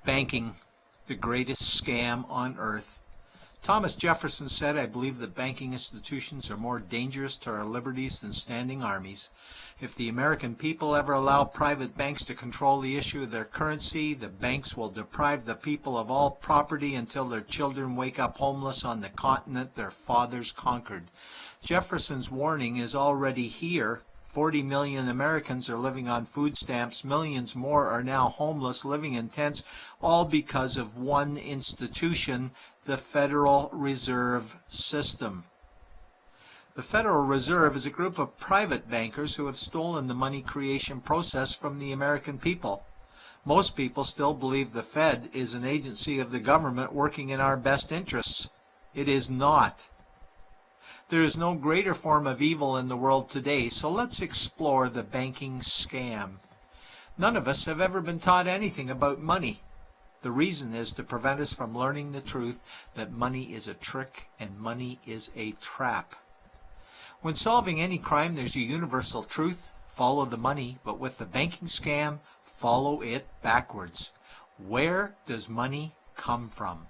Banking, the greatest scam on earth. Thomas Jefferson said, "I believe that banking institutions are more dangerous to our liberties than standing armies. If the American people ever allow private banks to control the issue of their currency, the banks will deprive the people of all property until their children wake up homeless on the continent their fathers conquered." Jefferson's warning is already here. 40 million Americans are living on food stamps. Millions more are now homeless, living in tents, all because of one institution, the Federal Reserve System. The Federal Reserve is a group of private bankers who have stolen the money creation process from the American people. Most people still believe the Fed is an agency of the government working in our best interests. It is not. There is no greater form of evil in the world today, so let's explore the banking scam. None of us have ever been taught anything about money. The reason is to prevent us from learning the truth that money is a trick and money is a trap. When solving any crime, there's a universal truth: follow the money, but with the banking scam, follow it backwards. Where does money come from?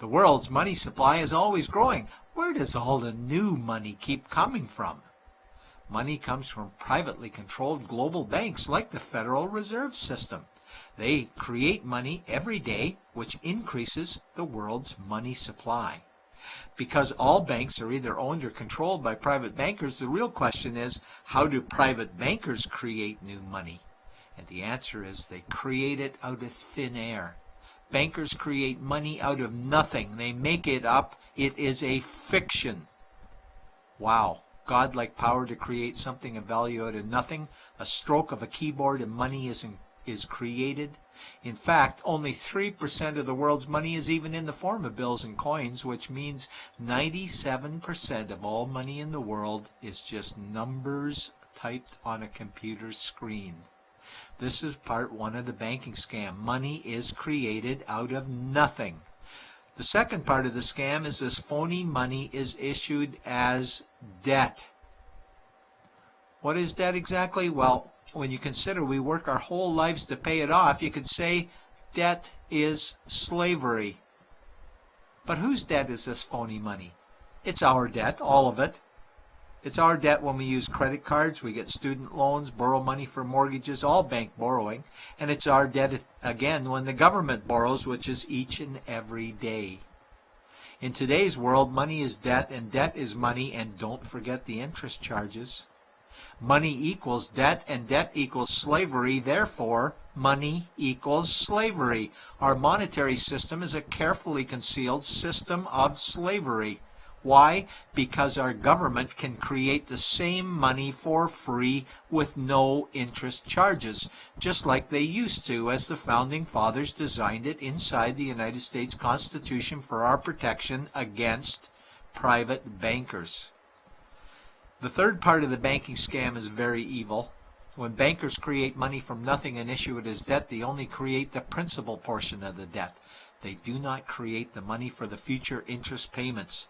The world's money supply is always growing. Where does all the new money keep coming from? Money comes from privately controlled global banks like the Federal Reserve System. They create money every day, which increases the world's money supply. Because all banks are either owned or controlled by private bankers, the real question is, how do private bankers create new money? And the answer is they create it out of thin air. Bankers create money out of nothing. They make it up. It is a fiction. Wow. Godlike power to create something of value out of nothing. A stroke of a keyboard and money is created. In fact, only 3% of the world's money is even in the form of bills and coins, which means 97% of all money in the world is just numbers typed on a computer screen. This is part one of the banking scam. Money is created out of nothing. The second part of the scam is this phony money is issued as debt. What is debt exactly? Well, when you consider we work our whole lives to pay it off, you could say debt is slavery. But whose debt is this phony money? It's our debt, all of it. It's our debt when we use credit cards, we get student loans, borrow money for mortgages, all bank borrowing. And it's our debt again when the government borrows, which is each and every day. In today's world, money is debt and debt is money, and don't forget the interest charges. Money equals debt and debt equals slavery, therefore money equals slavery. Our monetary system is a carefully concealed system of slavery. Why? Because our government can create the same money for free with no interest charges, just like they used to as the Founding Fathers designed it inside the United States Constitution for our protection against private bankers. The third part of the banking scam is very evil. When bankers create money from nothing and issue it as debt, they only create the principal portion of the debt. They do not create the money for the future interest payments.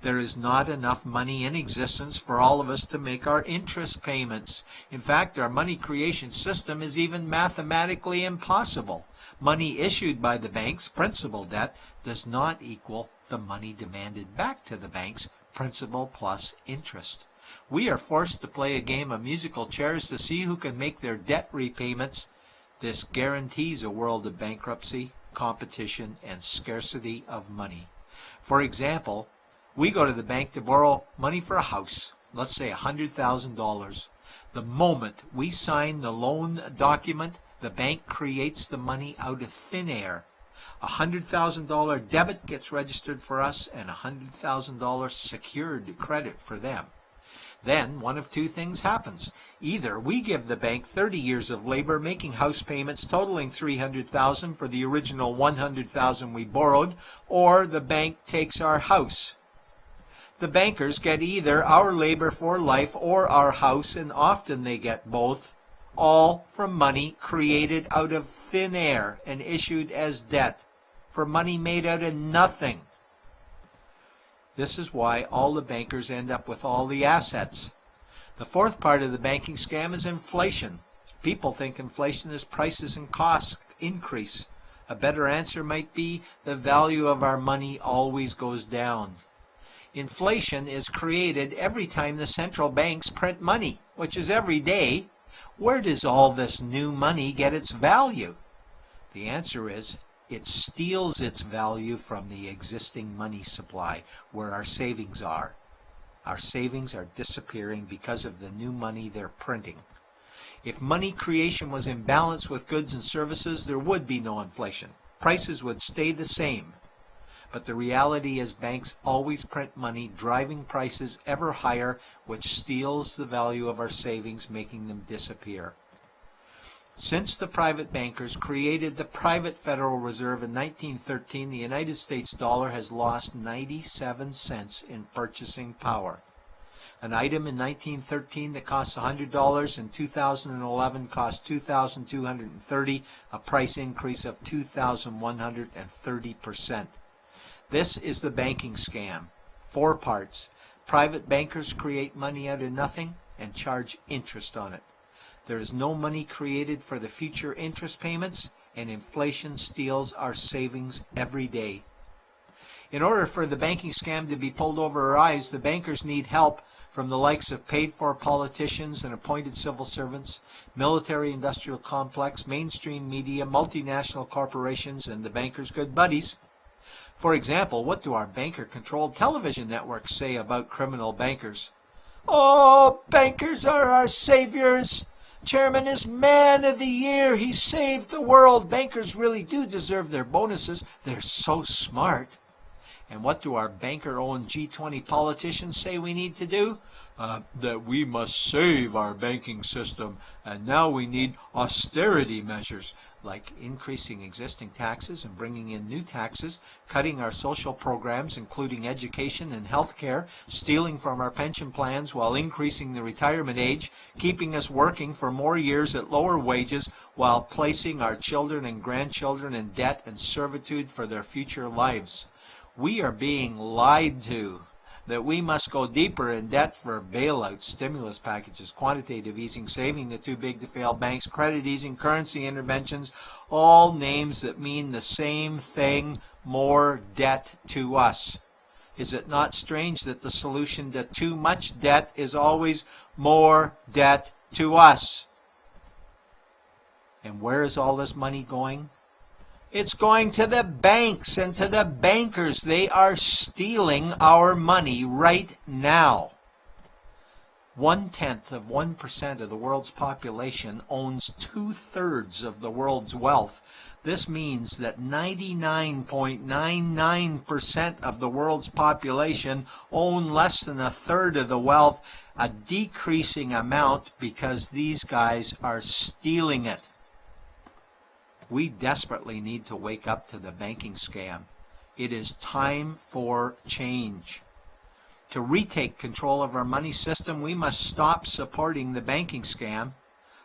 There is not enough money in existence for all of us to make our interest payments. In fact, our money creation system is even mathematically impossible. Money issued by the banks, principal debt, does not equal the money demanded back to the banks, principal plus interest. We are forced to play a game of musical chairs to see who can make their debt repayments. This guarantees a world of bankruptcy, competition, and scarcity of money. For example, we go to the bank to borrow money for a house, let's say $100,000. The moment we sign the loan document, the bank creates the money out of thin air. A $100,000 debit gets registered for us and a $100,000 secured credit for them. Then one of two things happens. Either we give the bank 30 years of labor making house payments totaling $300,000 for the original $100,000 we borrowed, or the bank takes our house. The bankers get either our labor for life or our house, and often they get both, all from money created out of thin air and issued as debt, for money made out of nothing. This is why all the bankers end up with all the assets. The fourth part of the banking scam is inflation. People think inflation is prices and costs increase. A better answer might be the value of our money always goes down. Inflation is created every time the central banks print money, which is every day. Where does all this new money get its value? The answer is it steals its value from the existing money supply, where our savings are. Our savings are disappearing because of the new money they're printing. If money creation was in balance with goods and services, there would be no inflation. Prices would stay the same. But the reality is banks always print money, driving prices ever higher, which steals the value of our savings, making them disappear. Since the private bankers created the private Federal Reserve in 1913, the United States dollar has lost 97 cents in purchasing power. An item in 1913 that cost $100 in 2011 cost $2,230, a price increase of 2,130%. This is the banking scam. 4 parts. Private bankers create money out of nothing and charge interest on it. There is no money created for the future interest payments, and inflation steals our savings every day. In order for the banking scam to be pulled over our eyes, the bankers need help from the likes of paid-for politicians and appointed civil servants, military-industrial complex, mainstream media, multinational corporations, and the bankers' good buddies. For example, what do our banker-controlled television networks say about criminal bankers? "Oh, bankers are our saviors. Chairman is man of the year. He saved the world. Bankers really do deserve their bonuses. They're so smart." And what do our banker-owned G20 politicians say we need to do? That we must save our banking system, and now we need austerity measures, like increasing existing taxes and bringing in new taxes, cutting our social programs, including education and health care, stealing from our pension plans while increasing the retirement age, keeping us working for more years at lower wages while placing our children and grandchildren in debt and servitude for their future lives. We are being lied to that we must go deeper in debt for bailouts, stimulus packages, quantitative easing, saving the too big to fail banks, credit easing, currency interventions, all names that mean the same thing, more debt to us. Is it not strange that the solution to too much debt is always more debt to us? And where is all this money going? It's going to the banks and to the bankers. They are stealing our money right now. 0.1% of the world's population owns 2/3 of the world's wealth. This means that 99.99% of the world's population own less than 1/3 of the wealth, a decreasing amount because these guys are stealing it. We desperately need to wake up to the banking scam. It is time for change. To retake control of our money system, we must stop supporting the banking scam.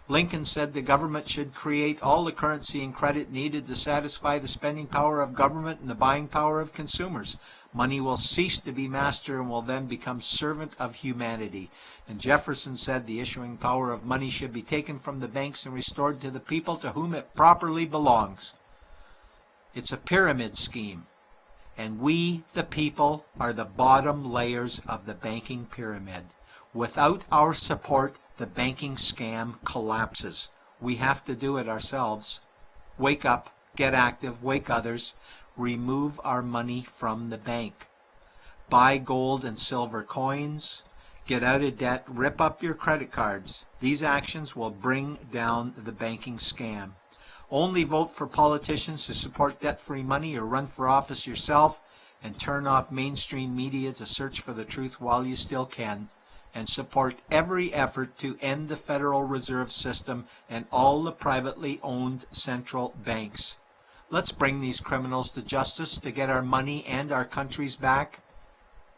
Lincoln said the government should create all the currency and credit needed to satisfy the spending power of government and the buying power of consumers. Money will cease to be master and will then become servant of humanity. And Jefferson said the issuing power of money should be taken from the banks and restored to the people to whom it properly belongs. It's a pyramid scheme. And we, the people, are the bottom layers of the banking pyramid. Without our support, the banking scam collapses. We have to do it ourselves. Wake up, get active, wake others. Remove our money from the bank. Buy gold and silver coins. Get out of debt. Rip up your credit cards. These actions will bring down the banking scam. Only vote for politicians who support debt-free money, or run for office yourself, and turn off mainstream media to search for the truth while you still can. And support every effort to end the Federal Reserve System and all the privately owned central banks. Let's bring these criminals to justice to get our money and our countries back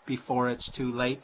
before it's too late.